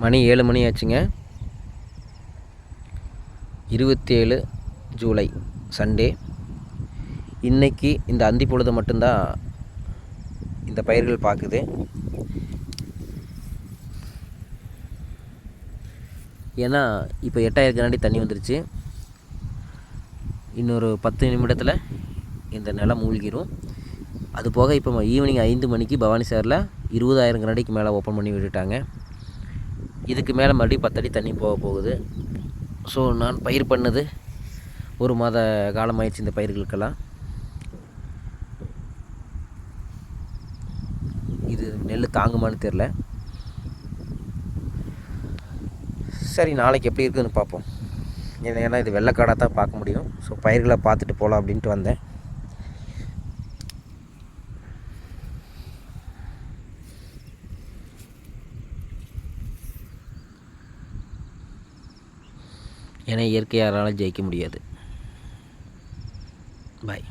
மணி 7 மணி ஆச்சுங்க. 27 ஜூலை சண்டே. இன்றைக்கி இந்த அந்தி பொழுது மட்டும்தான் இந்த பயிர்கள் பார்க்குது. ஏன்னா இப்போ 8000 கனஅடி தண்ணி வந்துருச்சு. இன்னொரு 10 நிமிடத்தில் இந்த நிலம் மூழ்கிடும். அது போக இப்போ ஈவினிங் 5 மணிக்கு பவானி சாகரில் 20,000 கனஅடிக்கு மேலே ஓப்பன் பண்ணி விட்டுட்டாங்க. இதுக்கு மேலே மறுபடியும் 10 அடி தண்ணி போக போகுது. ஸோ நான் பயிர் பண்ணது ஒரு மாத காலமாயிடுச்சு. இந்த பயிர்களுக்கெல்லாம் இது நெல் தாங்குமான்னு தெரில. சரி, நாளைக்கு எப்படி இருக்குதுன்னு பார்ப்போம். ஏன்னா இது வெள்ளைக்காடாக தான் பார்க்க முடியும். ஸோ பயிர்களை பார்த்துட்டு போகலாம் அப்படின்ட்டு வந்தேன். ஏன்னா இயற்கை யாராலும் ஜெயிக்க முடியாது. பாய்.